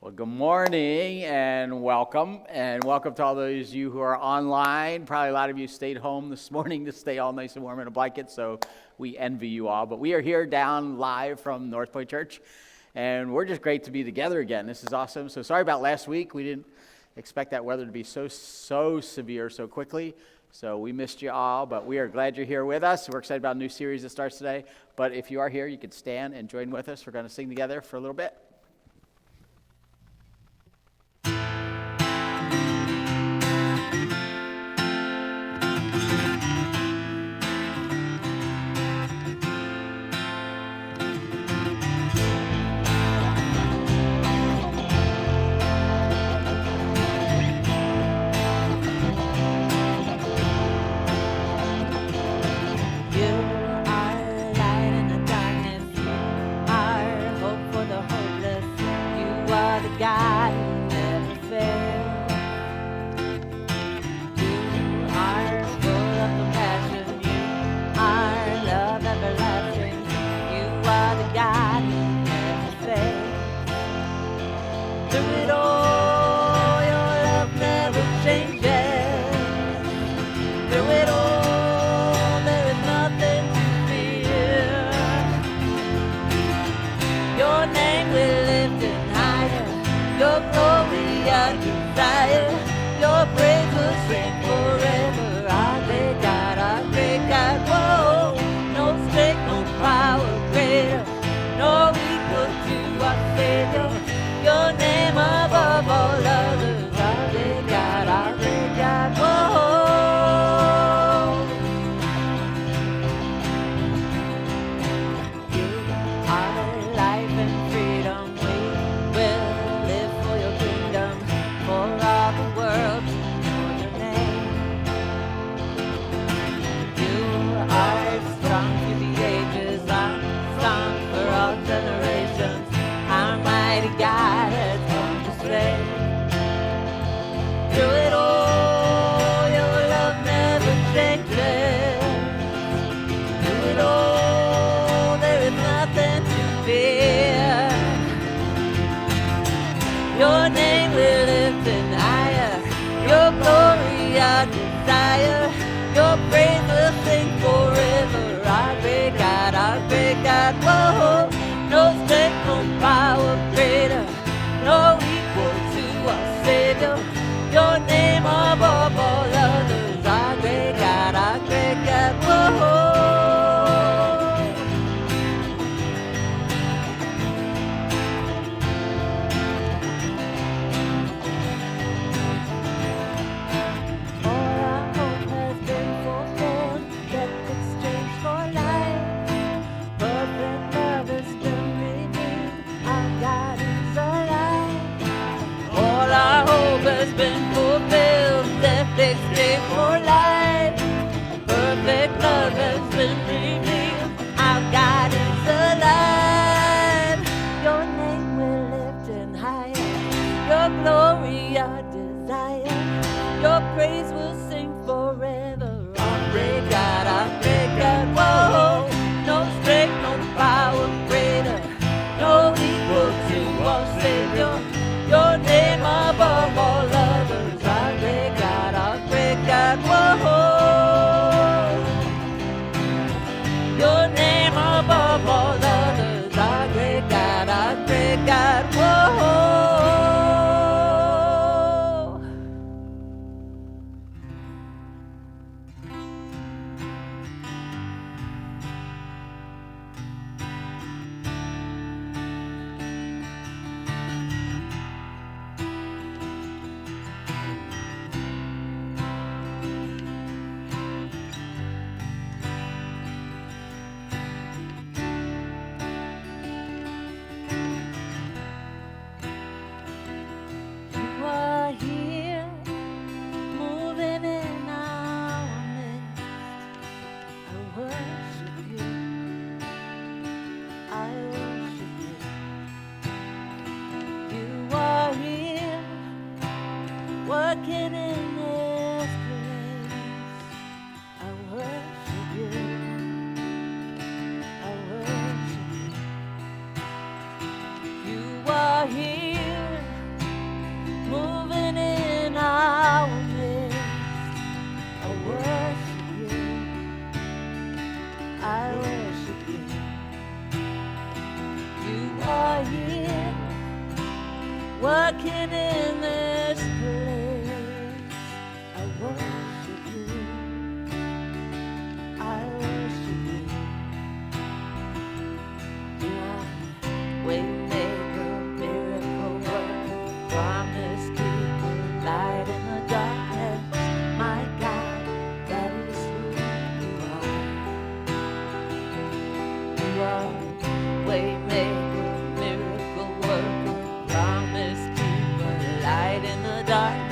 Well, good morning and welcome to all those of you who are online. Probably a lot of you stayed home this morning to stay all nice and warm in a blanket, so we envy you all. But we are here down live from North Point Church, and we're just great to be together again. This is awesome. So sorry about last week. We didn't expect that weather to be so severe so quickly, so we missed you all, but we are glad you're here with us. We're excited about a new series that starts today. But if you are here, you can stand and join with us. We're going to sing together for a little bit. Here here, working in this place. I worship you. I worship you. You are waymaker, miracle worker, promise keeper, light in the darkness. My God, that is who you are. You are waymaker, miracle worker, promise keeper, light in the darkness.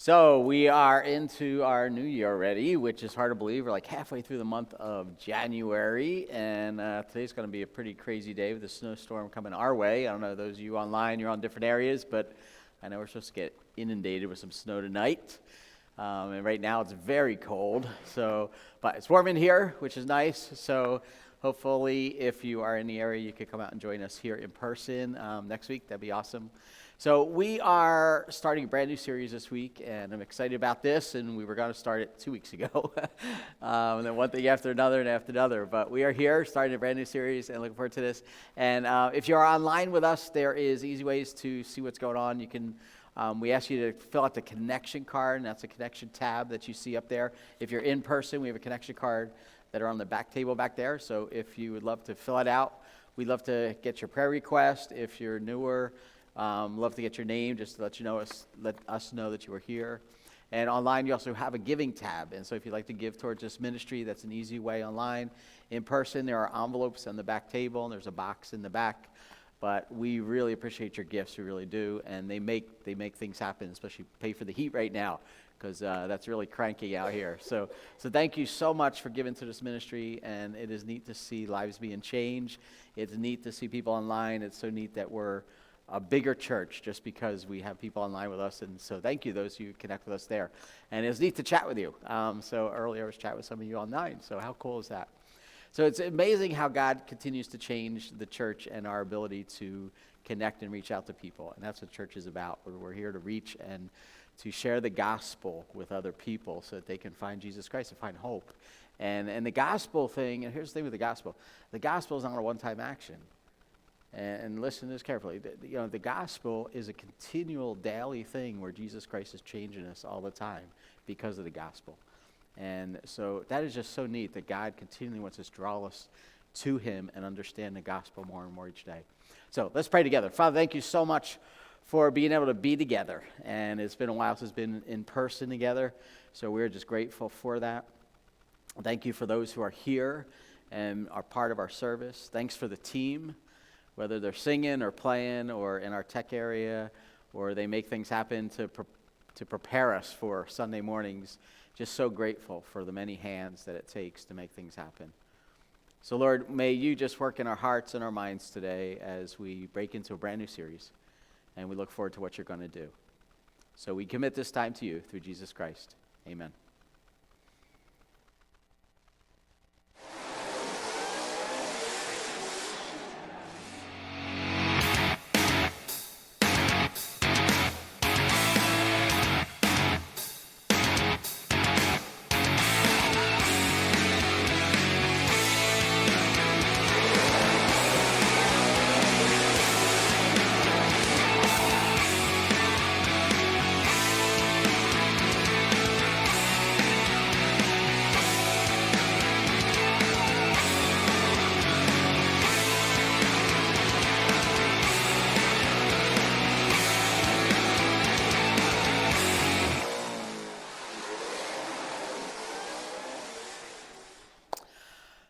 So we are into our new year already, which is hard to believe. We're like halfway through the month of January, and today's going to be a pretty crazy day with a snowstorm coming our way. I don't know, those of you online, you're on different areas, but I know we're supposed to get inundated with some snow tonight. And right now it's very cold, but it's warm in here, which is nice. So hopefully if you are in the area, you could come out and join us here in person next week. That'd be awesome. So we are starting a brand new series this week, and I'm excited about this, and we were going to start it 2 weeks ago. And then one thing after another and after another. But we are here starting a brand new series and looking forward to this. And if you're online with us, there is easy ways to see what's going on. You can, we ask you to fill out the connection card, and that's a connection tab that you see up there. If you're in person, we have a connection card that are on the back table back there. So if you would love to fill it out, we'd love to get your prayer request. If you're newer, love to get your name, just to let us know that you were here. And online, you also have a giving tab. And so if you'd like to give towards this ministry, that's an easy way online. In person, there are envelopes on the back table, and there's a box in the back. But we really appreciate your gifts, we really do. And they make things happen, especially pay for the heat right now, because that's really cranky out here. So thank you so much for giving to this ministry, and it is neat to see lives being changed. It's neat to see people online. It's so neat that we're a bigger church just because we have people online with us, and so thank you those who connect with us there. And it's neat to chat with you. So earlier I was chatting with some of you online, so how cool is that? So it's amazing how God continues to change the church and our ability to connect and reach out to people, and that's what church is about. We're here to reach and to share the gospel with other people so that they can find Jesus Christ and find hope. And the gospel thing, and here's the thing with the gospel is not a one-time action. And listen to this carefully. The gospel is a continual daily thing where Jesus Christ is changing us all the time because of the gospel. And so that is just so neat that God continually wants us to draw us to him and understand the gospel more and more each day. So let's pray together. Father, thank you so much for being able to be together. And it's been a while since we've been in person together, so we're just grateful for that. Thank you for those who are here and are part of our service. Thanks for the team, whether they're singing or playing or in our tech area, or they make things happen to prepare us for Sunday mornings. Just so grateful for the many hands that it takes to make things happen. So Lord, may you just work in our hearts and our minds today as we break into a brand new series, and we look forward to what you're going to do. So we commit this time to you through Jesus Christ. Amen.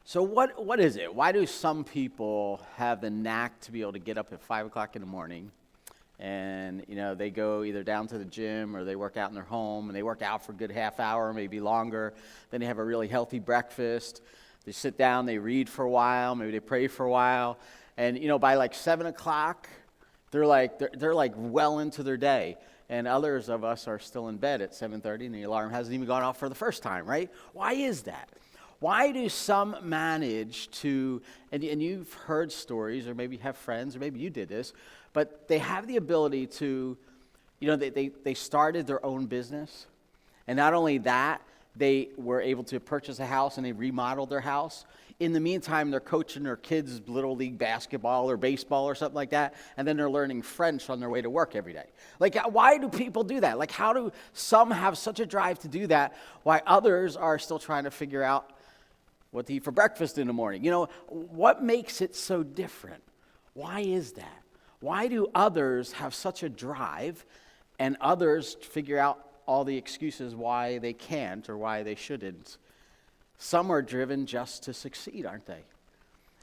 So what is it? Why do some people have the knack to be able to get up at 5 o'clock in the morning and, they go either down to the gym or they work out in their home and they work out for a good half hour, maybe longer. Then they have a really healthy breakfast. They sit down, they read for a while, maybe they pray for a while. And, by like 7 o'clock, they're like well into their day. And others of us are still in bed at 7:30 and the alarm hasn't even gone off for the first time, right? Why is that? Why do some manage to, and you've heard stories, or maybe you have friends, or maybe you did this, but they have the ability to, they started their own business, and not only that, they were able to purchase a house and they remodeled their house. In the meantime, they're coaching their kids' little league basketball or baseball or something like that, and then they're learning French on their way to work every day. Like, why do people do that? Like, how do some have such a drive to do that, while others are still trying to figure out what to eat for breakfast in the morning? What makes it so different? Why is that? Why do others have such a drive and others figure out all the excuses why they can't or why they shouldn't? Some are driven just to succeed, aren't they?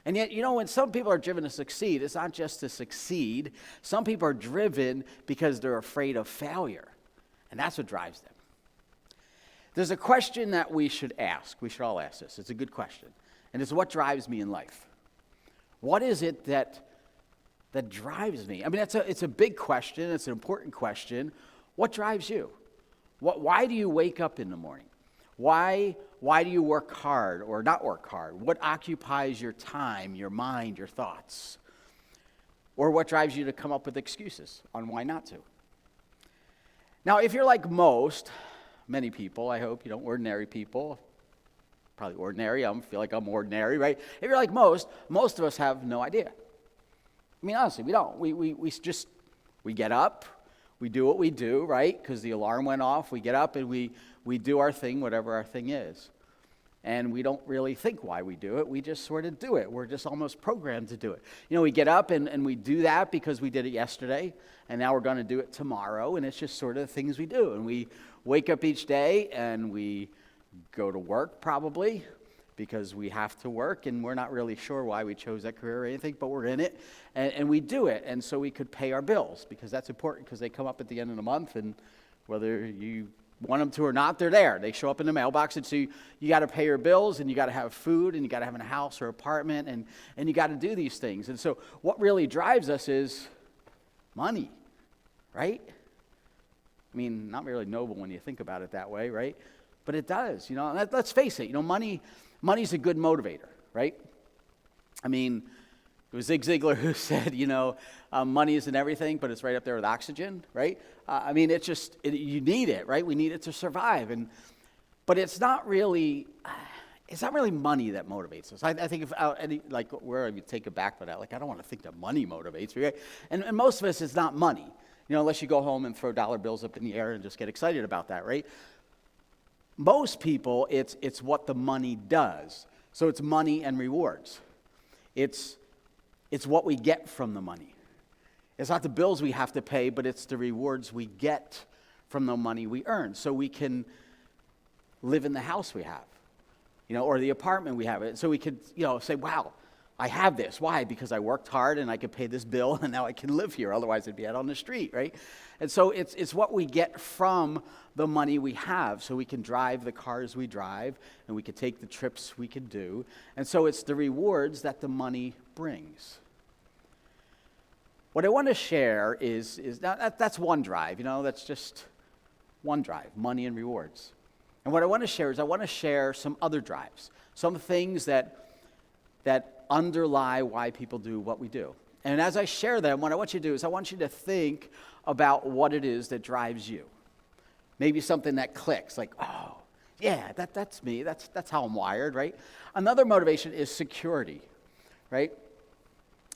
And yet, when some people are driven to succeed, it's not just to succeed. Some people are driven because they're afraid of failure. And that's what drives them. There's a question that we should ask. We should all ask this. It's a good question. And it's what drives me in life? What is it that drives me? I mean, it's a big question. It's an important question. What drives you? Why do you wake up in the morning? Why do you work hard or not work hard? What occupies your time, your mind, your thoughts? Or what drives you to come up with excuses on why not to? Now, if you're like many people, I hope, ordinary people, probably ordinary, I feel like I'm ordinary, right? If you're like most of us have no idea. I mean, honestly, we don't. We get up, we do what we do, right? Because the alarm went off, we get up and we do our thing, whatever our thing is. And we don't really think why we do it. We just sort of do it. We're just almost programmed to do it. We get up and we do that because we did it yesterday, and now we're going to do it tomorrow, and it's just sort of the things we do. And we wake up each day, and we go to work probably because we have to work, and we're not really sure why we chose that career or anything, but we're in it, and we do it. And so we could pay our bills because that's important because they come up at the end of the month, and whether you want them to or not, they're there. They show up in the mailbox, and so you got to pay your bills, and you got to have food, and you got to have a house or apartment, and you got to do these things. And so what really drives us is money, right? I mean, not really noble when you think about it that way, right? But it does, and let's face it, money's a good motivator, right? I mean, it was Zig Ziglar who said, money isn't everything, but it's right up there with oxygen, right? I mean, you need it, right? We need it to survive, but it's not really money that motivates us. I think where you take it back with that, I don't want to think that money motivates me, right? And most of us, it's not money, unless you go home and throw dollar bills up in the air and just get excited about that, right? Most people, it's what the money does. So it's money and rewards. It's what we get from the money. It's not the bills we have to pay, but it's the rewards we get from the money we earn. So we can live in the house we have, or the apartment we have. So we could, say, wow, I have this. Why? Because I worked hard and I could pay this bill and now I can live here. Otherwise I'd be out on the street, right? And so it's what we get from the money we have. So we can drive the cars we drive and we can take the trips we can do. And so it's the rewards that the money brings. What I want to share is that's one drive, that's just one drive, money and rewards. And what I want to share is I want to share some other drives, some things that underlie why people do what we do. And as I share them, what I want you to do is I want you to think about what it is that drives you. Maybe something that clicks, like, oh, yeah, that's me. That's how I'm wired, right? Another motivation is security, right?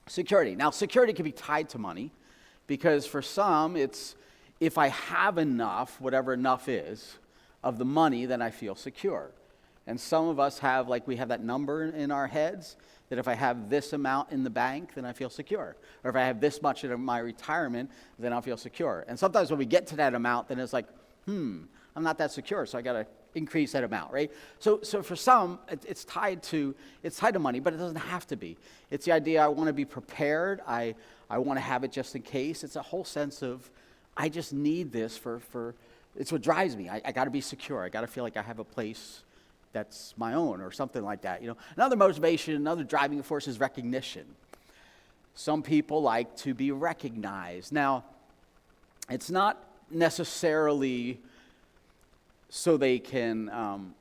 Security. Now, security can be tied to money because for some, it's if I have enough, whatever enough is, of the money, then I feel secure. And some of us we have that number in our heads that if I have this amount in the bank, then I feel secure. Or if I have this much in my retirement, then I'll feel secure. And sometimes when we get to that amount, then it's like, I'm not that secure, so I got to increase that amount, right? So for some, it's tied to money, but it doesn't have to be. It's the idea I want to be prepared. I want to have it just in case. It's a whole sense of I just need this for it's what drives me. I got to be secure. I got to feel like I have a place that's my own or something like that. Another motivation, another driving force is recognition. Some people like to be recognized. Now, it's not necessarily so they can,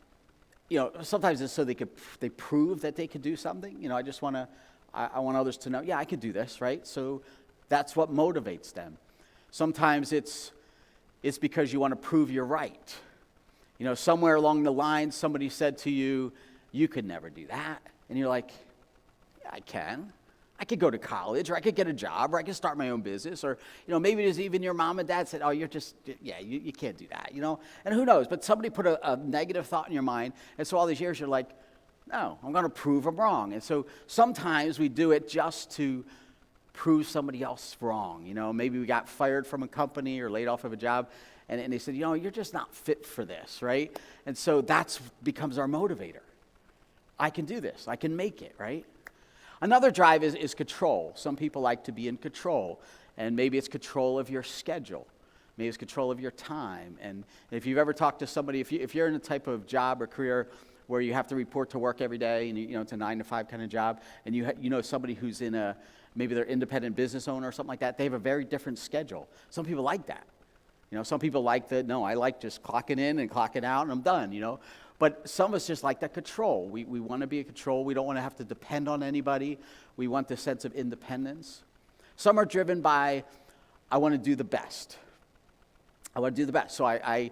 sometimes it's so they prove that they could do something. I want others to know, yeah, I could do this, right? So that's what motivates them. Sometimes it's because you want to prove you're right. Somewhere along the line, somebody said to you, you could never do that. And you're like, yeah, I can. I could go to college, or I could get a job, or I could start my own business, or, maybe there's even your mom and dad said, oh, you can't do that, And who knows? But somebody put a negative thought in your mind, and so all these years you're like, no, I'm going to prove them wrong. And so sometimes we do it just to prove somebody else wrong. Maybe we got fired from a company or laid off of a job, and they said, you're just not fit for this, right? And so that becomes our motivator. I can do this. I can make it, right? Another drive is control. Some people like to be in control, and maybe it's control of your schedule. Maybe it's control of your time. And if you've ever talked to somebody, if you're in a type of job or career where you have to report to work every day, and it's a 9-to-5 kind of job, and you know somebody who's in maybe they're independent business owner or something like that, they have a very different schedule. Some people like that. Some people like I like just clocking in and clocking out and I'm done, But some of us just like that control. We want to be in control. We don't want to have to depend on anybody. We want this sense of independence. Some are driven by, I want to do the best. I want to do the best. So I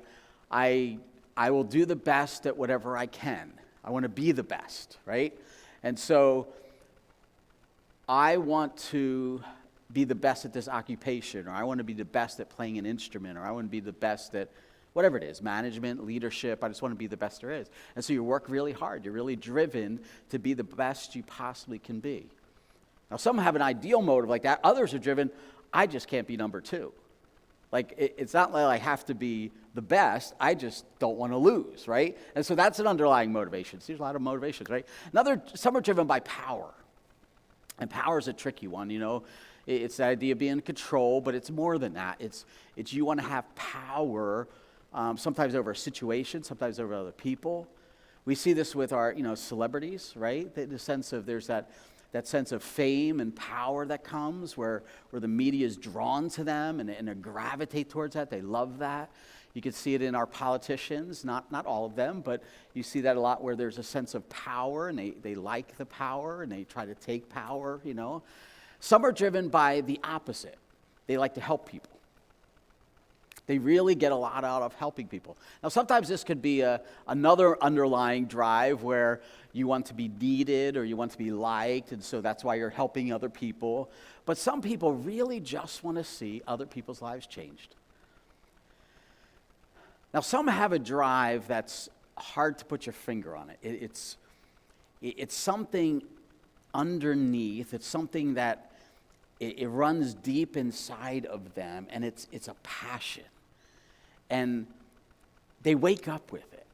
will do the best at whatever I can. I want to be the best, right? And so I want to be the best at this occupation, or I want to be the best at playing an instrument, or I want to be the best at whatever it is, management, leadership. I just want to be the best there is. And so you work really hard. You're really driven to be the best you possibly can be. Now, some have an ideal motive like that. Others are driven, I just can't be number two. Like, it's not like I have to be the best. I just don't want to lose, right? And so that's an underlying motivation. So there's a lot of motivations, right? Some are driven by power. And power is a tricky one, It's the idea of being in control, but it's more than that. It's you want to have power, sometimes over a situation, sometimes over other people. We see this with our, celebrities, right? The sense of there's that sense of fame and power that comes where the media is drawn to them and they gravitate towards that. They love that. You can see it in our politicians, not all of them, but you see that a lot where there's a sense of power and they like the power and they try to take power, Some are driven by the opposite. They like to help people. They really get a lot out of helping people. Now, sometimes this could be another underlying drive where you want to be needed or you want to be liked, and so that's why you're helping other people. But some people really just want to see other people's lives changed. Now, some have a drive that's hard to put your finger on it. It's something underneath. It's something that it runs deep inside of them, and it's a passion. And they wake up with it.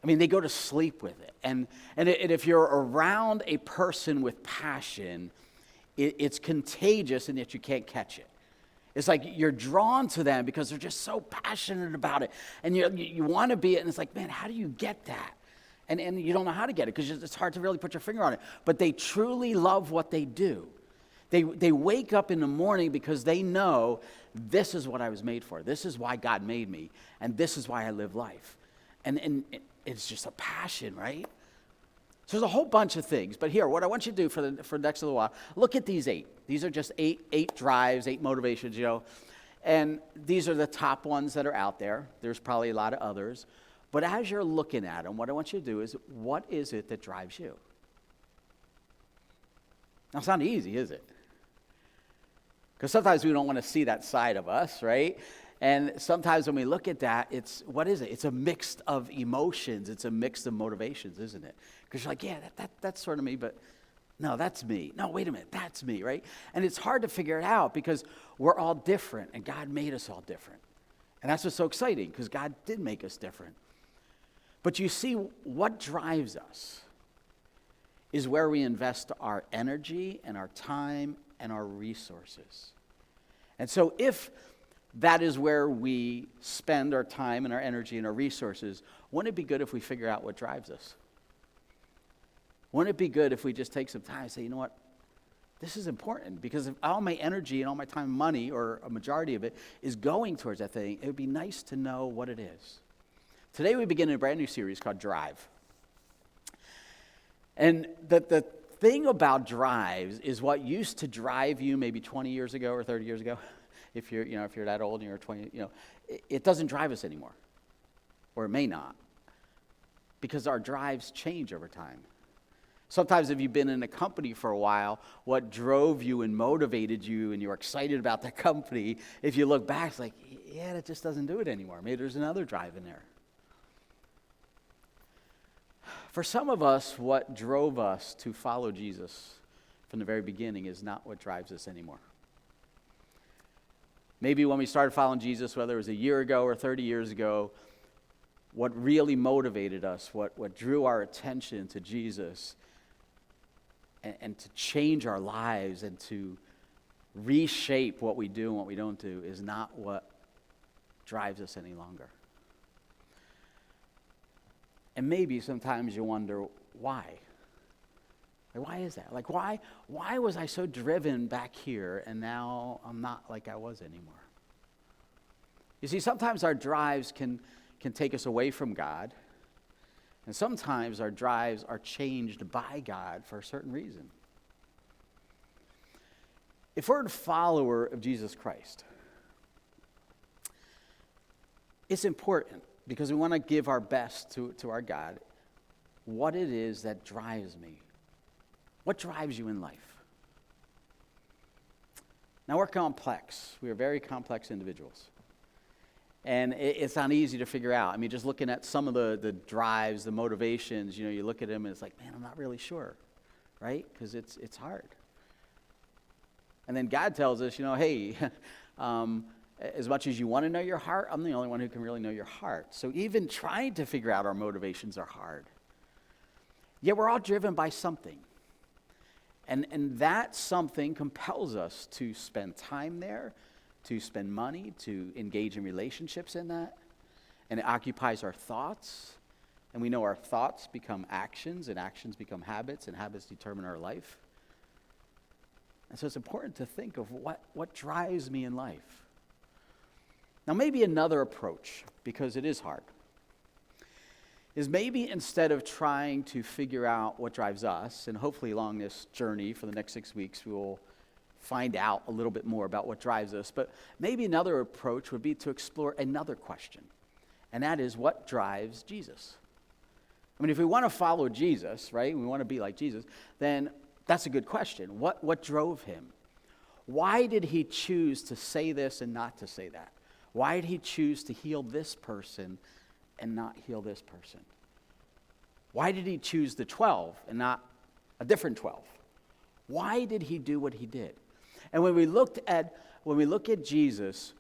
I mean, they go to sleep with it. And if you're around a person with passion, it's contagious, and yet you can't catch it. It's like you're drawn to them because they're just so passionate about it. And you want to be it, and it's like, man, how do you get that? And you don't know how to get it because it's hard to really put your finger on it. But they truly love what they do. They wake up in the morning because they know this is what I was made for. This is why God made me. And this is why I live life. And it's just a passion, right? So there's a whole bunch of things. But here, what I want you to do for the next little while, look at these 8. These are just eight drives, 8 motivations, And these are the top ones that are out there. There's probably a lot of others. But as you're looking at them, what I want you to do is, what is it that drives you? Now, it's not easy, is it? Because sometimes we don't want to see that side of us, right? And sometimes when we look at that, what is it? It's a mix of emotions. It's a mix of motivations, isn't it? Because you're like, yeah, that's sort of me, but no, that's me. No, wait a minute, that's me, right? And it's hard to figure it out because we're all different, and God made us all different. And that's what's so exciting, because God did make us different. But you see, what drives us is where we invest our energy and our time and our resources. And so if that is where we spend our time and our energy and our resources, wouldn't it be good if we figure out what drives us? Wouldn't it be good if we just take some time and say, you know what, this is important, because if all my energy and all my time and money, or a majority of it, is going towards that thing, it would be nice to know what it is. Today we begin a brand new series called Drive. And the thing about drives is what used to drive you maybe 20 years ago or 30 years ago, if you're that old and you're 20, it doesn't drive us anymore, or it may not, because our drives change over time. Sometimes if you've been in a company for a while, what drove you and motivated you and you were excited about that company, if you look back, it's like, yeah, that just doesn't do it anymore. Maybe there's another drive in there. For some of us, what drove us to follow Jesus from the very beginning is not what drives us anymore. Maybe when we started following Jesus, whether it was a year ago or 30 years ago, what really motivated us, what drew our attention to Jesus and to change our lives and to reshape what we do and what we don't do is not what drives us any longer. And maybe sometimes you wonder why. Like, why is that? Like, why was I so driven back here and now I'm not like I was anymore? You see, sometimes our drives can take us away from God, and sometimes our drives are changed by God for a certain reason. If we're a follower of Jesus Christ, it's important because we want to give our best to our God, what it is that drives me. What drives you in life? Now, we're complex. We are very complex individuals. And it's not easy to figure out. I mean, just looking at some of the drives, the motivations, you look at them and it's like, man, I'm not really sure, right? Because it's hard. And then God tells us, hey, as much as you want to know your heart, I'm the only one who can really know your heart. So even trying to figure out our motivations are hard. Yet we're all driven by something. And that something compels us to spend time there, to spend money, to engage in relationships in that. And it occupies our thoughts. And we know our thoughts become actions, and actions become habits, and habits determine our life. And so it's important to think of what drives me in life. Now, maybe another approach, because it is hard, is maybe instead of trying to figure out what drives us, and hopefully along this journey for the next 6 weeks, we will find out a little bit more about what drives us, but maybe another approach would be to explore another question, and that is, what drives Jesus? I mean, if we want to follow Jesus, right, we want to be like Jesus, then that's a good question. What drove him? Why did he choose to say this and not to say that? Why did he choose to heal this person and not heal this person? Why did he choose the 12 and not a different 12? Why did he do what he did? And when we look at Jesus,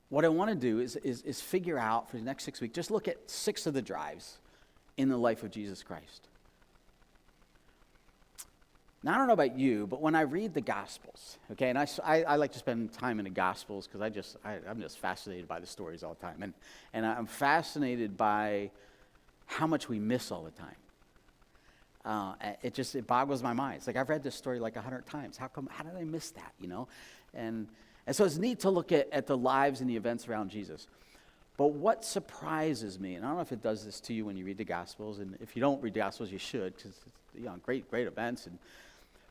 what I want to do is figure out for the next 6 weeks, just look at 6 of the drives in the life of Jesus Christ. Now, I don't know about you, but when I read the Gospels, okay, and I like to spend time in the Gospels because I'm just fascinated by the stories all the time. And I'm fascinated by how much we miss all the time. It boggles my mind. It's like I've read this story like 100 times. How did I miss that, And so it's neat to look at the lives and the events around Jesus. But what surprises me, and I don't know if it does this to you when you read the Gospels, and if you don't read the Gospels, you should, because it's great events.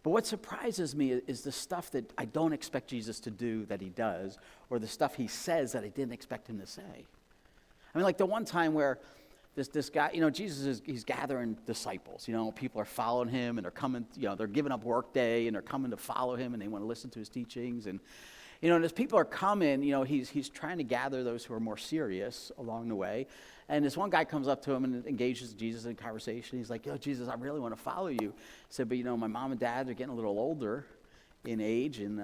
But what surprises me is the stuff that I don't expect Jesus to do that he does, or the stuff he says that I didn't expect him to say. I mean, like the one time where this guy, Jesus he's gathering disciples. People are following him, and they're coming, they're giving up work day, and they're coming to follow him, and they want to listen to his teachings. And as people are coming, he's trying to gather those who are more serious along the way. And this one guy comes up to him and engages Jesus in conversation. He's like, Jesus, I really want to follow you. He said, but my mom and dad are getting a little older in age, and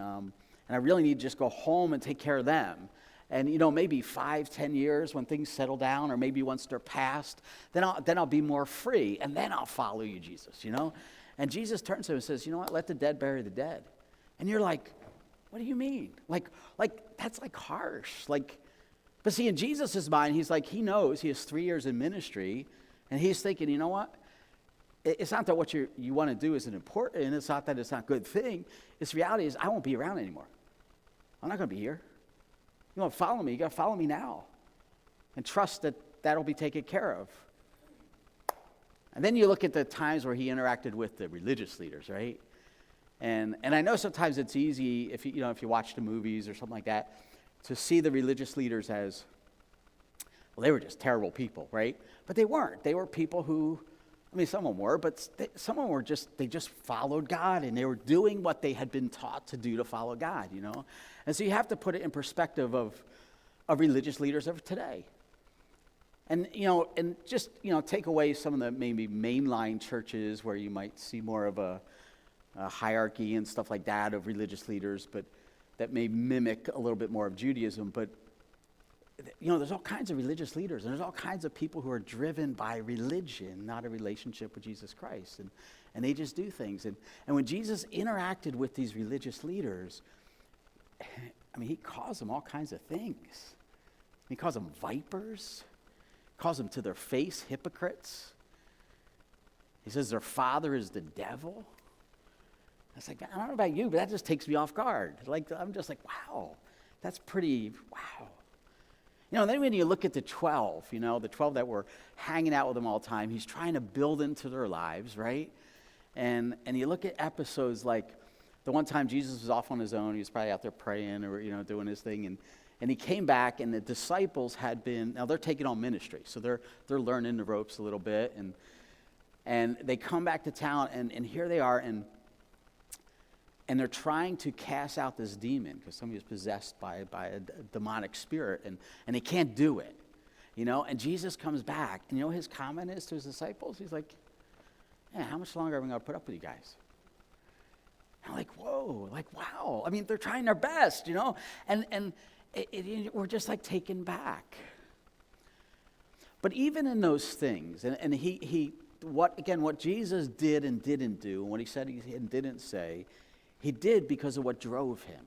I really need to just go home and take care of them. And maybe 5-10 years when things settle down, or maybe once they're past, then I'll be more free, and then I'll follow you, Jesus. And Jesus turns to him and says, what? Let the dead bury the dead. And you're like, what do you mean? Like that's like harsh. But see, in Jesus' mind, he's like, he knows he has 3 years in ministry, and he's thinking, you know what? It's not that what you want to do isn't important, and it's not that it's not a good thing. It's reality is I won't be around anymore. I'm not going to be here. You want to follow me? You got to follow me now, and trust that that'll be taken care of. And then you look at the times where he interacted with the religious leaders, right? And I know sometimes it's easy if you watch the movies or something like that, to see the religious leaders as, well, they were just terrible people, right? But they weren't. They were people who, some of them were, but some of them were they just followed God, and they were doing what they had been taught to do to follow God, And so you have to put it in perspective of religious leaders of today. And, just take away some of the maybe mainline churches where you might see more of a hierarchy and stuff like that of religious leaders, but that may mimic a little bit more of Judaism. But, there's all kinds of religious leaders, and there's all kinds of people who are driven by religion, not a relationship with Jesus Christ. And they just do things. And when Jesus interacted with these religious leaders, he calls them all kinds of things. He calls them vipers, calls them to their face hypocrites. He says their father is the devil. I was like, I don't know about you, but that just takes me off guard. Like, I'm just like, wow, that's pretty, wow. And then when you look at the 12, the 12 that were hanging out with him all the time, he's trying to build into their lives, right? And you look at episodes like the one time Jesus was off on his own. He was probably out there praying or, doing his thing. And he came back, and the disciples had been, now they're taking on ministry. So they're learning the ropes a little bit. And they come back to town, and here they are, and they're trying to cast out this demon because somebody is possessed by a demonic spirit, and they can't do it, And Jesus comes back, and his comment is to his disciples? He's like, yeah, how much longer are we going to put up with you guys? And I'm like, whoa, like, wow. They're trying their best, And we're just like taken back. But even in those things, and what Jesus did and didn't do, and what he said and didn't say, he did because of what drove him.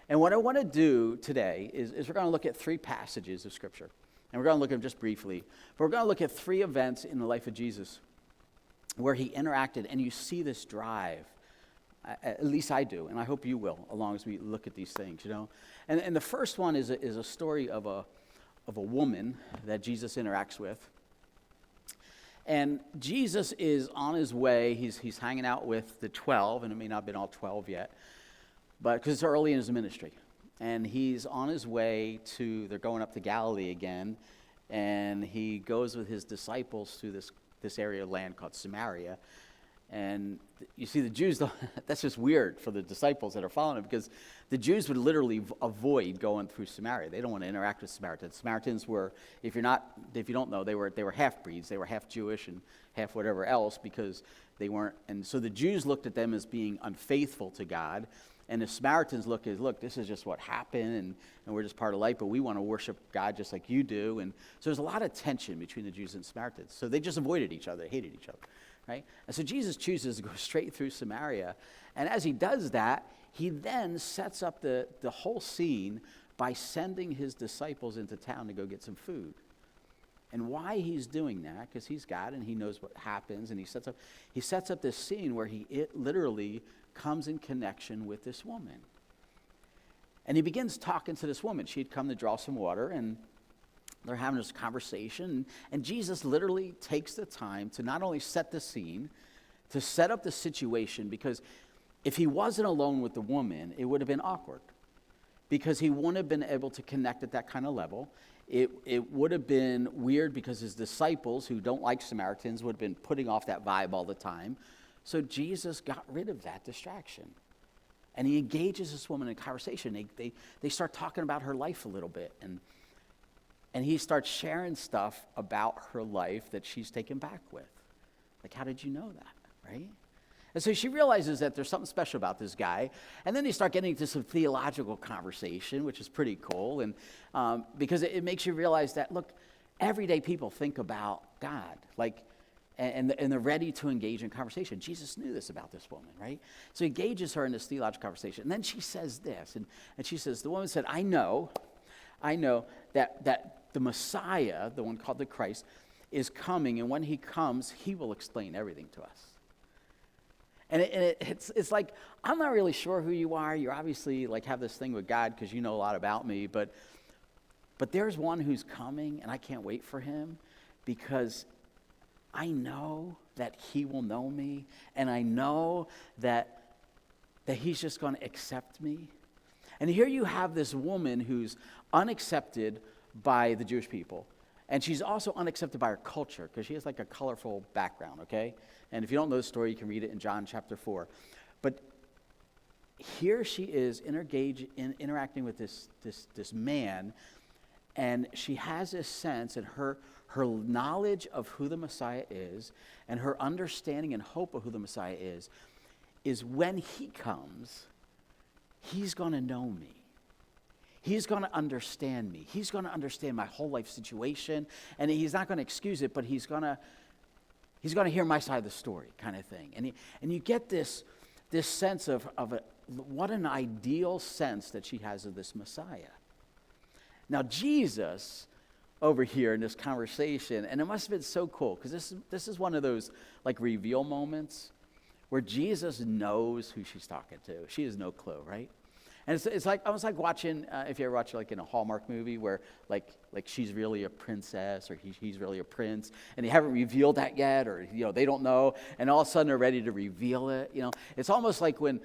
And what I want to do today is we're going to look at 3 passages of Scripture. And we're going to look at them just briefly. But we're going to look at 3 events in the life of Jesus where he interacted, and you see this drive. At least I do, and I hope you will, along as we look at these things, And the first one is a story of a woman that Jesus interacts with. And Jesus is on his way. He's hanging out with the 12, and it may not have been all 12 yet, but because it's early in his ministry. And he's on his way they're going up to Galilee again, and he goes with his disciples through this area of land called Samaria. And you see the Jews, that's just weird for the disciples that are following him, because the Jews would literally avoid going through Samaria. They don't want to interact with Samaritans. Samaritans were, if you don't know, they were half-breeds. They were half Jewish and half whatever else, because they weren't. And so the Jews looked at them as being unfaithful to God. And the Samaritans look, this is just what happened, and we're just part of life, but we want to worship God just like you do. And so there's a lot of tension between the Jews and Samaritans. So they just avoided each other. They hated each other. Right? And so Jesus chooses to go straight through Samaria. And as he does that, he then sets up the whole scene by sending his disciples into town to go get some food. And why he's doing that, because he's God and he knows what happens, and he sets up this scene where it literally comes in connection with this woman. And he begins talking to this woman. She had come to draw some water, and they're having this conversation, and Jesus literally takes the time to not only set the scene, to set up the situation, because if he wasn't alone with the woman, it would have been awkward, because he wouldn't have been able to connect at that kind of level. It would have been weird because his disciples, who don't like Samaritans, would have been putting off that vibe all the time. So Jesus got rid of that distraction. And he engages this woman in conversation. They start talking about her life a little bit, and he starts sharing stuff about her life that she's taken back with. Like, how did you know that, right? And so she realizes that there's something special about this guy. And then they start getting into some theological conversation, which is pretty cool. And because it makes you realize that, look, everyday people think about God. And they're ready to engage in conversation. Jesus knew this about this woman, right? So he engages her in this theological conversation. And then she says this. And she says, the woman said, I know that the Messiah, the one called the Christ, is coming, and when he comes, he will explain everything to us. And it's like, I'm not really sure who you are. You obviously have this thing with God because you know a lot about me, but there's one who's coming, and I can't wait for him, because I know that he will know me, and I know that he's just going to accept me. And here you have this woman who's unaccepted by the Jewish people. And she's also unaccepted by her culture because she has a colorful background, okay? And if you don't know the story, you can read it in John chapter 4. But here she is interacting with this man, and she has this sense, and her knowledge of who the Messiah is, and her understanding and hope of who the Messiah is when he comes, he's going to know me. He's going to understand me. He's going to understand my whole life situation, and he's not going to excuse it, but he's going to hear my side of the story, kind of thing. And you get this sense of what an ideal sense that she has of this Messiah. Now, Jesus over here in this conversation, and it must have been so cool, because this is one of those like reveal moments where Jesus knows who she's talking to. She has no clue, right? And it's like almost like watching, if you ever watch like in a Hallmark movie where like she's really a princess or he's really a prince, and they haven't revealed that yet, or they don't know, and all of a sudden they're ready to reveal it. It's almost like when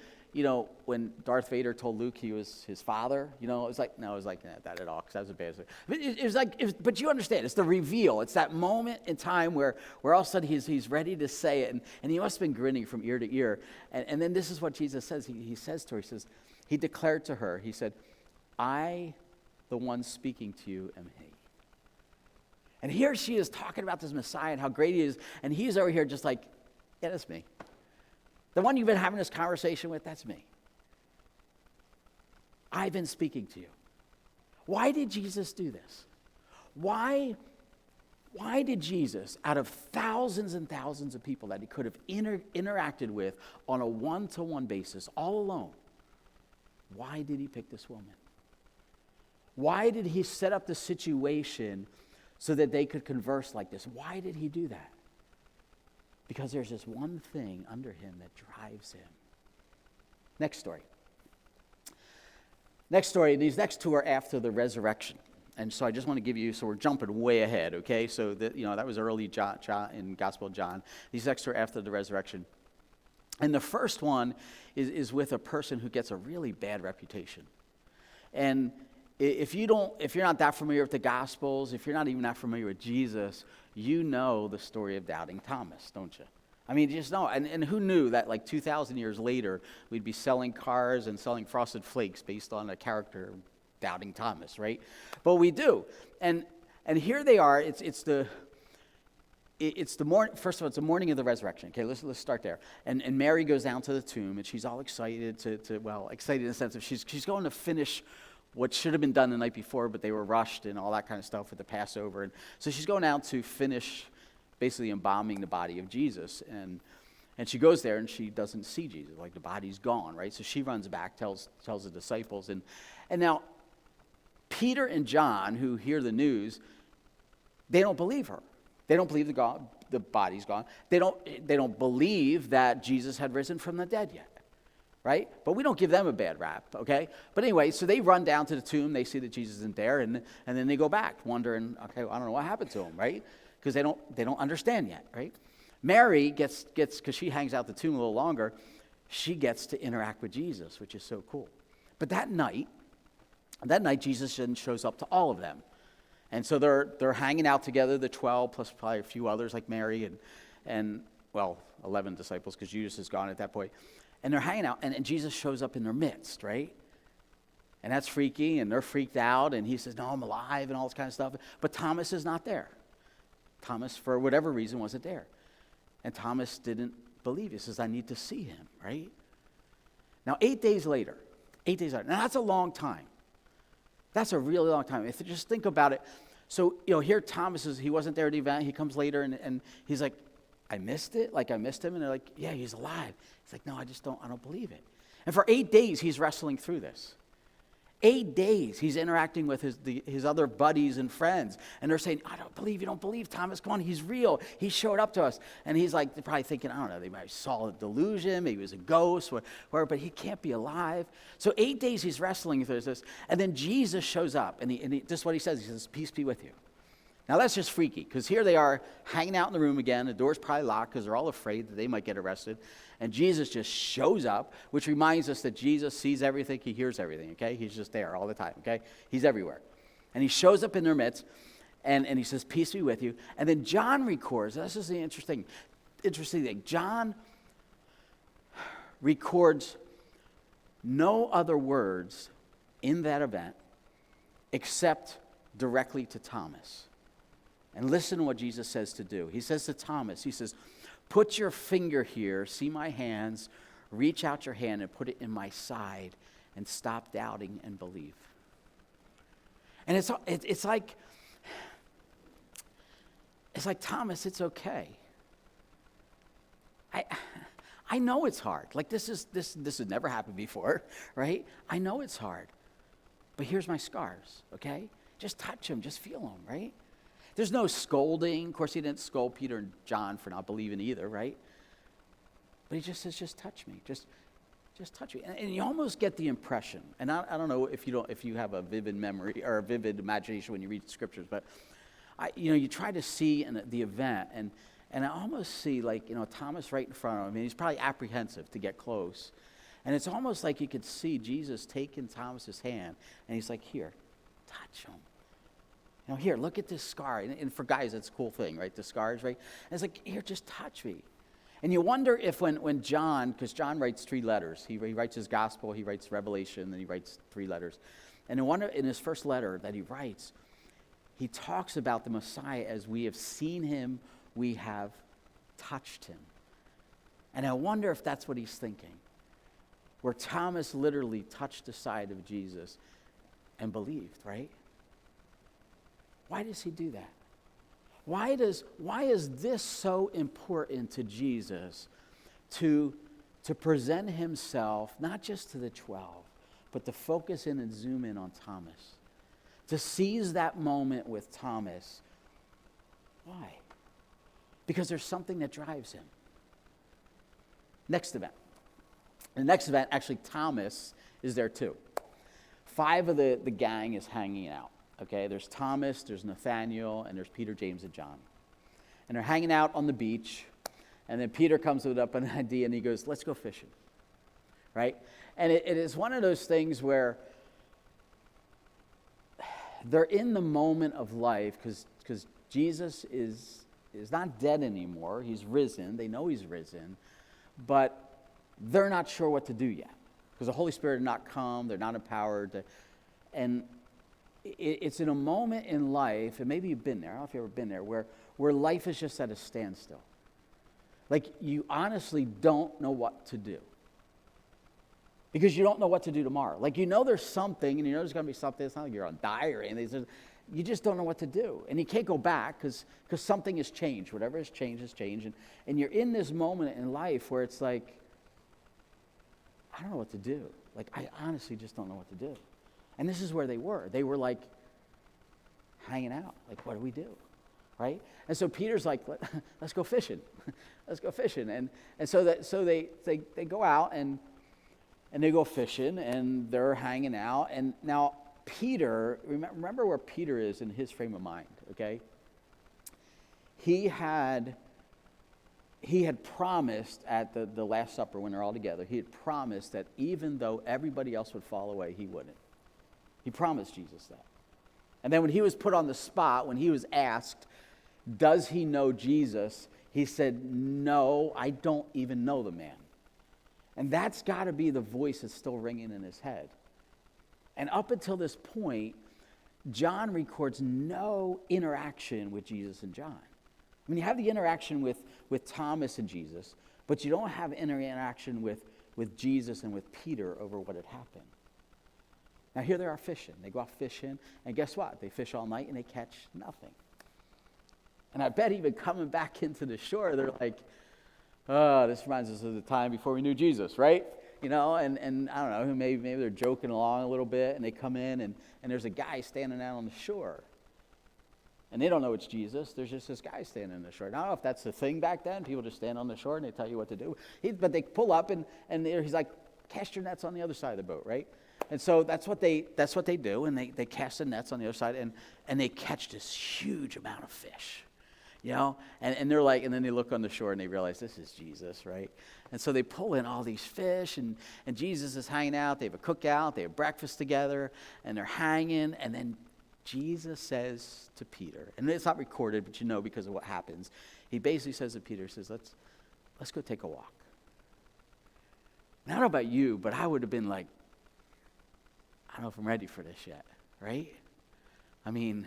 Darth Vader told Luke he was his father. It was like that at all, because that was a bad thing. But it was like, but you understand, it's the reveal. It's that moment in time where all of a sudden he's ready to say it, and he must have been grinning from ear to ear. And then this is what Jesus says. He says to her, he declared to her, he said, I, the one speaking to you, am he. And here she is talking about this Messiah and how great he is, and he's over here just like, yeah, that's me. The one you've been having this conversation with, that's me. I've been speaking to you. Why did Jesus do this? Why did Jesus, out of thousands and thousands of people that he could have interacted with on a one-to-one basis, all alone, why did he pick this woman? Why did he set up the situation so that they could converse like this? Why did he do that? Because there's this one thing under him that drives him. Next story. These next two are after the resurrection. And so I just want to give you, so we're jumping way ahead, okay? So that was early John in Gospel of John. These next two are after the resurrection. And the first one is with a person who gets a really bad reputation. And if you're not that familiar with the Gospels, if you're not even that familiar with Jesus, you know the story of doubting Thomas, don't you? I mean, you just know. And who knew that like 2,000 years later, we'd be selling cars and selling Frosted Flakes based on a character, doubting Thomas, right? But we do. And here they are. It's the morning. First of all, it's the morning of the resurrection. Okay, let's start there. And Mary goes down to the tomb, and she's all excited excited in the sense of she's going to finish what should have been done the night before, but they were rushed and all that kind of stuff with the Passover. And so she's going out to finish basically embalming the body of Jesus. And she goes there and she doesn't see Jesus, like the body's gone, right? So she runs back, tells the disciples. And now Peter and John, who hear the news, they don't believe her. They don't believe the body's gone. They don't believe that Jesus had risen from the dead yet. Right? But we don't give them a bad rap, okay? But anyway, so they run down to the tomb, they see that Jesus isn't there, and then they go back, wondering, okay, well, I don't know what happened to him, right? Because they don't understand yet, right? Mary gets, because she hangs out the tomb a little longer, she gets to interact with Jesus, which is so cool. But that night, Jesus then shows up to all of them. And so they're hanging out together, the 12, plus probably a few others like Mary and 11 disciples, because Judas is gone at that point. And they're hanging out, and Jesus shows up in their midst, right? And that's freaky, and they're freaked out, and he says, no, I'm alive, and all this kind of stuff. But Thomas is not there. Thomas, for whatever reason, wasn't there. And Thomas didn't believe. He says, I need to see him, right? Now, 8 days later, now that's a long time. That's a really long time. If you just think about it. So, here Thomas he wasn't there at the event. He comes later, and he's like, I missed it? Like I missed him? And they're like, yeah, he's alive. He's like, no, I don't believe it. And for 8 days, he's wrestling through this. 8 days, he's interacting with his other buddies and friends. And they're saying, I don't believe, you don't believe Thomas. Come on, he's real. He showed up to us. And he's like, they're probably thinking, I don't know, they might saw a delusion, maybe it was a ghost, whatever, but he can't be alive. So 8 days he's wrestling through this. And then Jesus shows up, and this is what he says. He says, peace be with you. Now, that's just freaky, because here they are hanging out in the room again. The door's probably locked because they're all afraid that they might get arrested. And Jesus just shows up, which reminds us that Jesus sees everything. He hears everything, okay? He's just there all the time, okay? He's everywhere. And he shows up in their midst, and he says, peace be with you. And then John records, this is the interesting thing. John records no other words in that event except directly to Thomas. And listen to what Jesus says to do. He says to Thomas, he says, put your finger here, see my hands, reach out your hand and put it in my side, and stop doubting and believe. And it's like Thomas, it's okay. I I know it's hard. Like this has never happened before, right? I know it's hard. But here's my scars, okay? Just touch them, just feel them, right? There's no scolding. Of course, he didn't scold Peter and John for not believing either, right? But he just says, just touch me. Just touch me. And you almost get the impression, and I don't know if you have a vivid memory or a vivid imagination when you read scriptures, but you try to see the event, and I almost see Thomas right in front of him, and he's probably apprehensive to get close. And it's almost like you could see Jesus taking Thomas's hand, and he's like, here, touch him. Here, look at this scar. And for guys, that's a cool thing, right? The scars, right? And it's like, here, just touch me. And you wonder if when John, because John writes 3 letters. He writes his gospel, he writes Revelation, then he writes 3 letters. And I wonder in his first letter that he writes, he talks about the Messiah as we have seen him, we have touched him. And I wonder if that's what he's thinking. Where Thomas literally touched the side of Jesus and believed, right? Why does he do that? Why is this so important to Jesus to present himself, not just to the 12, but to focus in and zoom in on Thomas? To seize that moment with Thomas. Why? Because there's something that drives him. Next event. The next event, actually, Thomas is there too. 5 of the gang is hanging out. Okay, there's Thomas, there's Nathaniel, and there's Peter, James, and John. And they're hanging out on the beach, and then Peter comes up with an idea, and he goes, let's go fishing, right? And it is one of those things where they're in the moment of life, because Jesus is not dead anymore. He's risen. They know he's risen, but they're not sure what to do yet, because the Holy Spirit had not come. They're not empowered. And it's in a moment in life, and maybe you've been there, I don't know if you've ever been there, where life is just at a standstill. Like you honestly don't know what to do. Because you don't know what to do tomorrow. Like there's something, and there's going to be something. It's not like you're on diet or anything. You just don't know what to do. And you can't go back because something has changed. Whatever has changed has changed. And you're in this moment in life where it's like, I don't know what to do. Like I honestly just don't know what to do. And this is where they were. They were like hanging out. Like, what do we do? Right? And so Peter's like, let's go fishing. Let's go fishing. And so they go out and they go fishing, and they're hanging out. And now Peter, remember where Peter is in his frame of mind, okay? He had promised at the Last Supper when they're all together, he had promised that even though everybody else would fall away, he wouldn't. He promised Jesus that. And then when he was put on the spot, when he was asked, does he know Jesus? He said, no, I don't even know the man. And that's got to be the voice that's still ringing in his head. And up until this point, John records no interaction with Jesus and John. I mean, you have the interaction with Thomas and Jesus, but you don't have interaction with Jesus and with Peter over what had happened. Now here they are fishing. They go out fishing, and guess what? They fish all night and they catch nothing. And I bet even coming back into the shore, they're like, oh, this reminds us of the time before we knew Jesus, right? And I don't know, maybe they're joking along a little bit, and they come in, and there's a guy standing out on the shore. And they don't know it's Jesus. There's just this guy standing on the shore. I don't know if that's the thing back then. People just stand on the shore and they tell you what to do. But they pull up, and he's like, cast your nets on the other side of the boat, right? And so that's what they do, and they cast the nets on the other side, and they catch this huge amount of fish, and they're like, and then they look on the shore and they realize this is Jesus, right? And so they pull in all these fish, and Jesus is hanging out. They have a cookout, they have breakfast together, and they're hanging, and then Jesus says to Peter, and it's not recorded, but because of what happens, he basically says to Peter, says, let's go take a walk. Now, I don't know about you, but I would have been like, I don't know if I'm ready for this yet, right? I mean,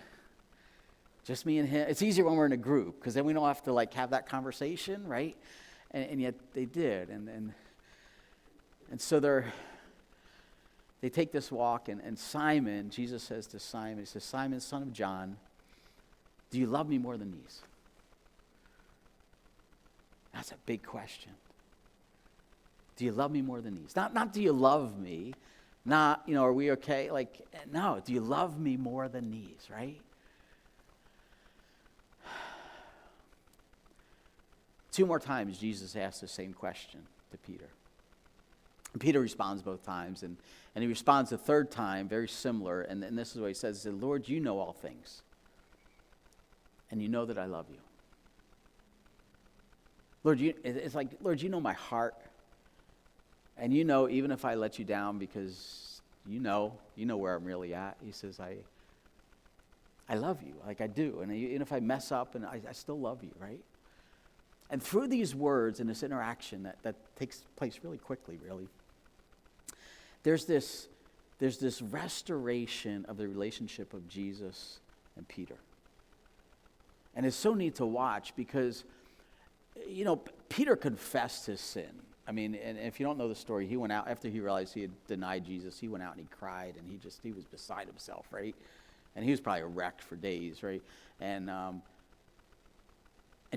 just me and him. It's easier when we're in a group, because then we don't have to have that conversation, right? And yet they did, and so they take this walk, and Simon, Jesus says to Simon, he says, Simon, son of John, do you love me more than these? That's a big question. Do you love me more than these? Not do you love me? Not, are we okay? Like, no, do you love me more than these, right? Two more times, Jesus asked the same question to Peter. And Peter responds both times, and he responds the third time, very similar, and this is what he says. He said, Lord, you know all things, and you know that I love you. Lord, it's like, Lord, you know my heart, and you know even if I let you down because you know where I'm really at. He says, I love you, like I do, and even if I mess up, and I still love you, right? And through these words and this interaction that takes place really quickly, really, there's this restoration of the relationship of Jesus and Peter. And it's so neat to watch because, Peter confessed his sin. I mean, and if you don't know the story, he went out after he realized he had denied Jesus. He went out and he cried, and he was beside himself, right? And he was probably wrecked for days, right? And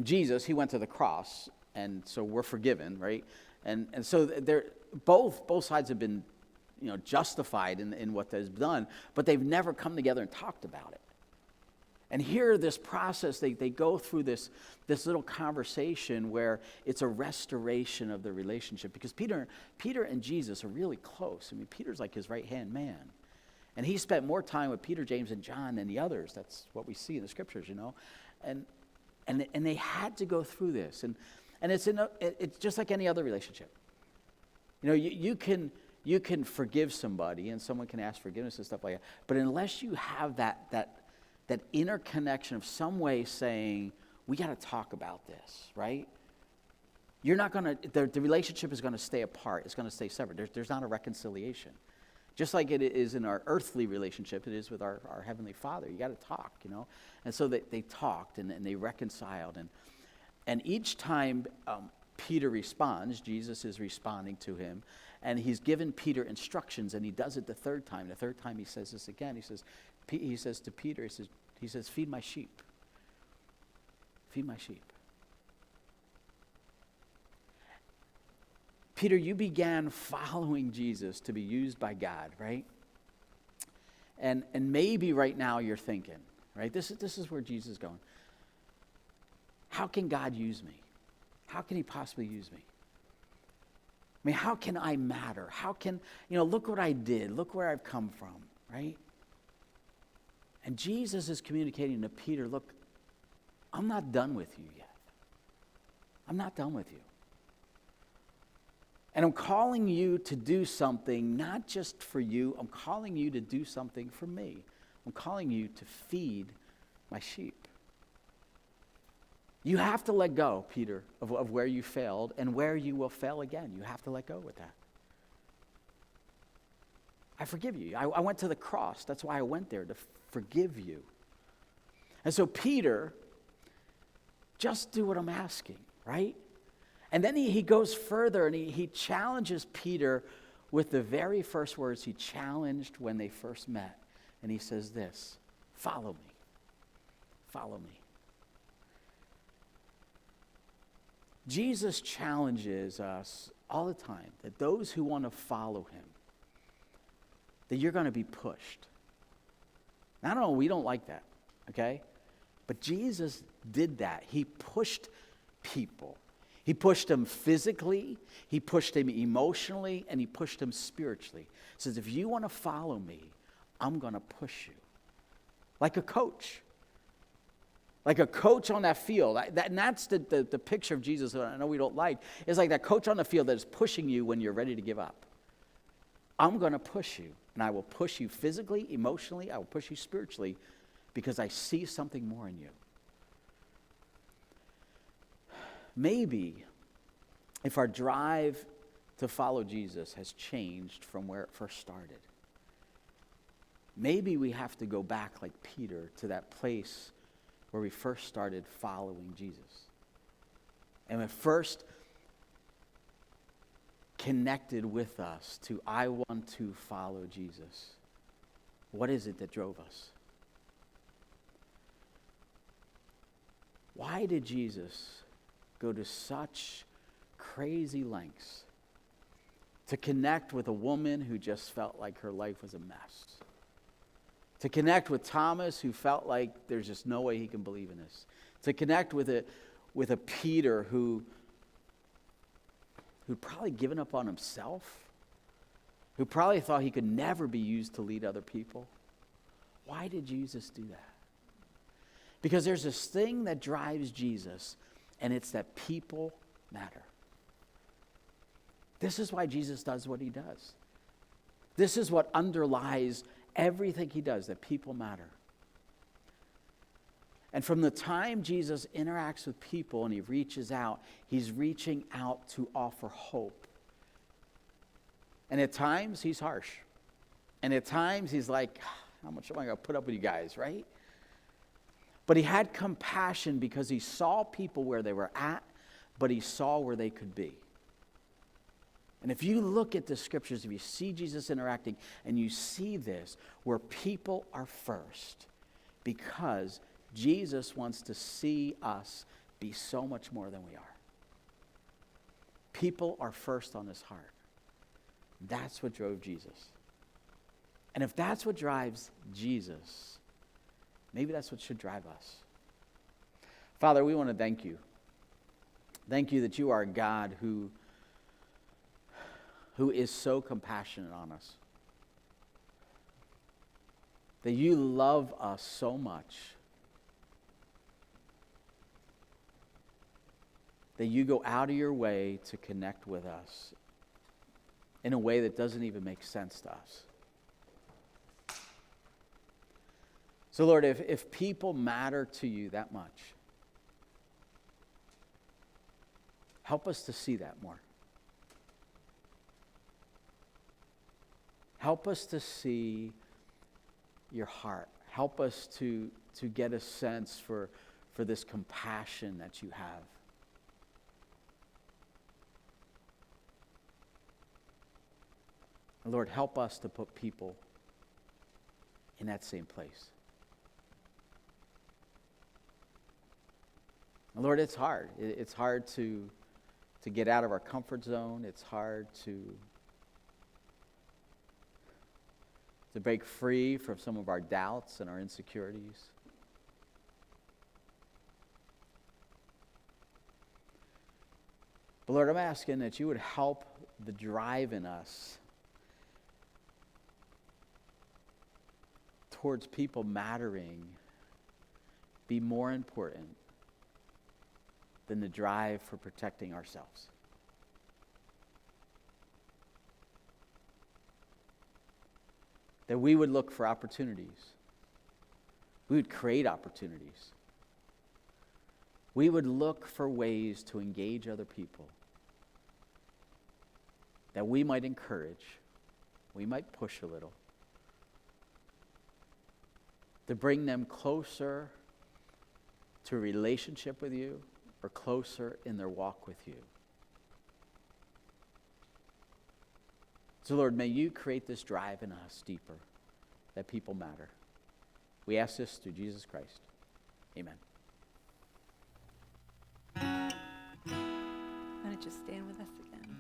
Jesus, he went to the cross, and so we're forgiven, right? And so they're both sides have been, justified in what they've done, but they've never come together and talked about it. And here, this process, they go through this little conversation where it's a restoration of the relationship, because Peter and Jesus are really close. I mean, Peter's like his right-hand man. And he spent more time with Peter, James, and John than the others. That's what we see in the scriptures, And they had to go through this. And it's just like any other relationship. You can forgive somebody, and someone can ask forgiveness and stuff like that. But unless you have that inner connection of some way saying, we got to talk about this, right? You're not going to, the relationship is going to stay apart. It's going to stay separate. There's not a reconciliation. Just like it is in our earthly relationship, it is with our Heavenly Father. You got to talk, And so they talked and they reconciled. And each time Peter responds, Jesus is responding to him. And he's given Peter instructions, and he does it the third time. The third time he says this again. He says to Peter, he says, feed my sheep. Feed my sheep. Peter, you began following Jesus to be used by God, right? And maybe right now you're thinking, right? This is where Jesus is going. How can God use me? How can he possibly use me? I mean, how can I matter? How can, look what I did. Look where I've come from, right? And Jesus is communicating to Peter, look, I'm not done with you yet. I'm not done with you. And I'm calling you to do something, not just for you. I'm calling you to do something for me. I'm calling you to feed my sheep. You have to let go, Peter, of where you failed and where you will fail again. You have to let go with that. I forgive you. I went to the cross. That's why I went there, to forgive you. And so Peter, just do what I'm asking, right? And then he goes further, and he challenges Peter with the very first words he challenged when they first met. And he says this, follow me. Follow me. Jesus challenges us all the time that those who want to follow him, that you're going to be pushed. Now, I don't know, we don't like that, okay? But Jesus did that. He pushed people. He pushed them physically, he pushed them emotionally, and he pushed them spiritually. He says, if you want to follow me, I'm going to push you. Like a coach. Like a coach on that field. And that's the picture of Jesus that I know we don't like. It's like that coach on the field that is pushing you when you're ready to give up. I'm going to push you. And I will push you physically, emotionally, I will push you spiritually, because I see something more in you. Maybe if our drive to follow Jesus has changed from where it first started, maybe we have to go back like Peter to that place where we first started following Jesus. And it first connected with us to, I want to follow Jesus. What is it that drove us? Why did Jesus go to such crazy lengths To connect with a woman who just felt like her life was a mess. To connect with Thomas, who felt like there's just no way he can believe in this. To connect with a Peter who'd probably given up on himself, who probably thought he could never be used to lead other people. Why did Jesus do that? Because there's this thing that drives Jesus, and it's that people matter. This is why Jesus does what he does. This is what underlies everything he does, that people matter. And from the time Jesus interacts with people and he reaches out, he's reaching out to offer hope. And at times, he's harsh. And at times, he's like, how much am I going to put up with you guys, right? But he had compassion because he saw people where they were at, but he saw where they could be. And if you look at the scriptures, if you see Jesus interacting, and you see this, where people are first, because Jesus wants to see us be so much more than we are. People are first on his heart. That's what drove Jesus. And if that's what drives Jesus, maybe that's what should drive us. Father, we want to thank you. Thank you that you are a God who is so compassionate on us. That you love us so much that you go out of your way to connect with us in a way that doesn't even make sense to us. So Lord, if people matter to you that much, help us to see that more. Help us to see your heart. Help us to get a sense for this compassion that you have. And Lord, help us to put people in that same place. And Lord, it's hard. It's hard to get out of our comfort zone. It's hard to break free from some of our doubts and our insecurities. But Lord, I'm asking that you would help the drive in us towards people mattering be more important than the drive for protecting ourselves. That we would look for opportunities. We would create opportunities. We would look for ways to engage other people. That we might encourage. We might push a little. To bring them closer to a relationship with you or closer in their walk with you. So Lord, may you create this drive in us deeper, that people matter. We ask this through Jesus Christ. Amen. Why don't you stand with us again?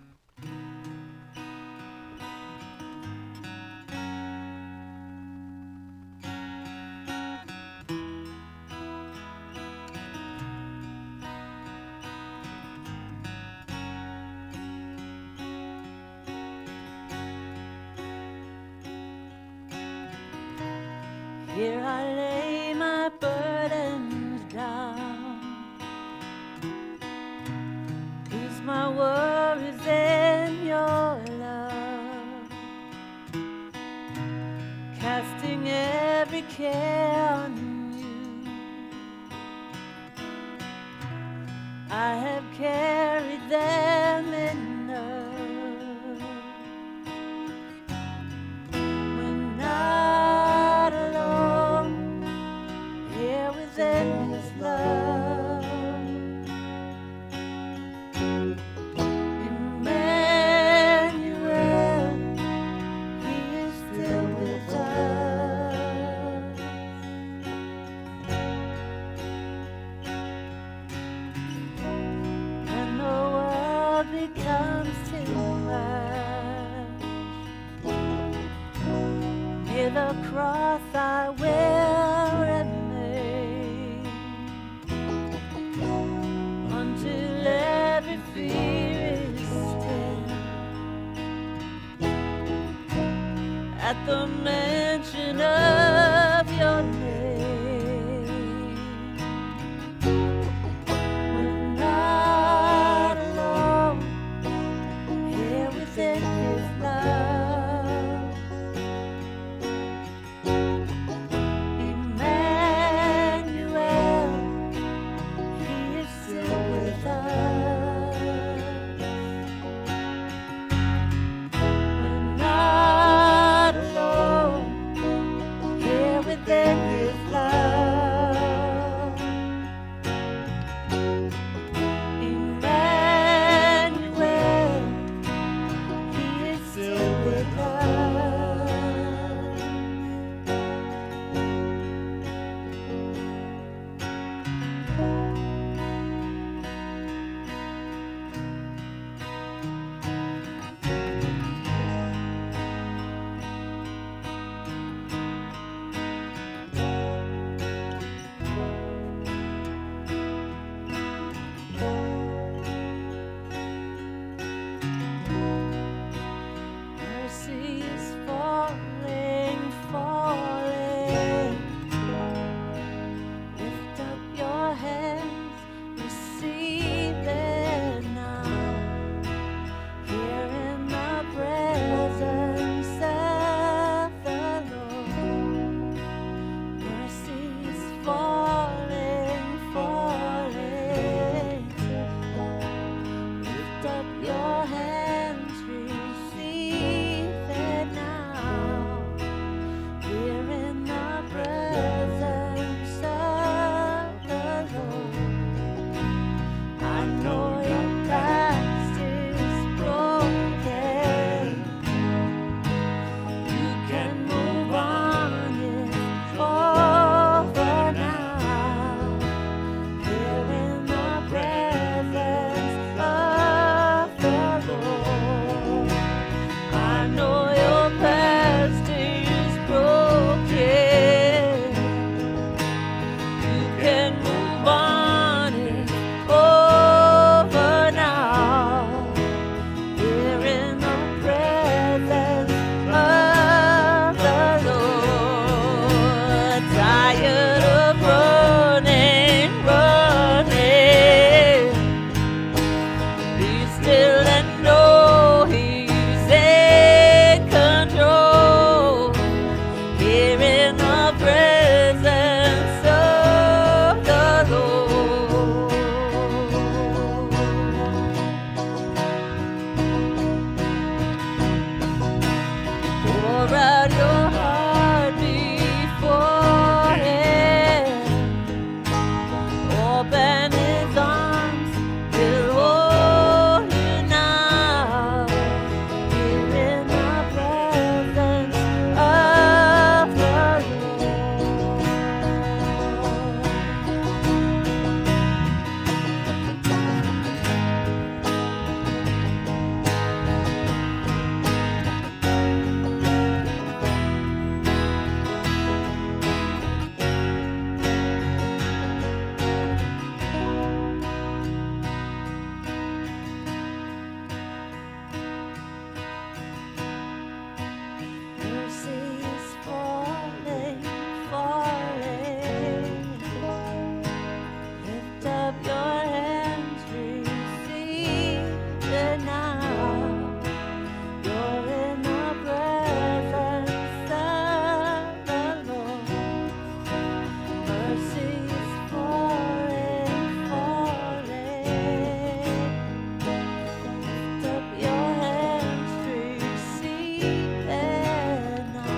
Here I lay my burdens down, 'cause my worries in your love, casting every care on you. I have carried them enough. When not alone, here within his love, Emmanuel, he is still with us. at the mention of your name. We're not alone here within His love. Emmanuel, He is still with us. We're not alone here within His love. Emmanuel, He is still with us. Mercy is falling, falling. Lift up your hands, receive it now. Here in the presence of the Lord. Mercy is falling, falling. Lift up your hands, receive it now. Here in the presence of the Lord. I know your past is broken. You can move on, it's over now. Here in the presence of the Lord. I know your past is broken. You can move on, it's over now. Here in the presence of the Lord. Tired of running, running. Be still and know He's in control. Here in the presence of the Lord. Pour out your heart before Him. Open His arms, He'll hold you now. Here in the presence of the Mercy is falling, falling. Lift up your hands, receive it now. You're in the presence of the Lord. Mercy is falling, falling. Lift up your hands, receive it now.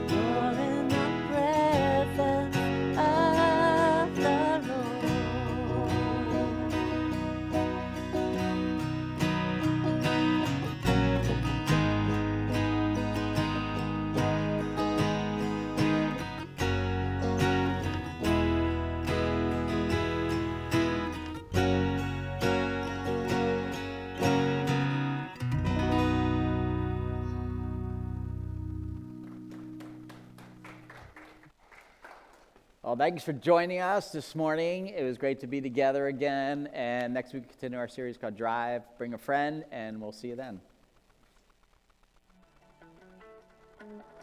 You're in the presence of the Lord. Well, thanks for joining us this morning. It was great to be together again. And next week, we continue our series called Drive. Bring a friend, and we'll see you then. you.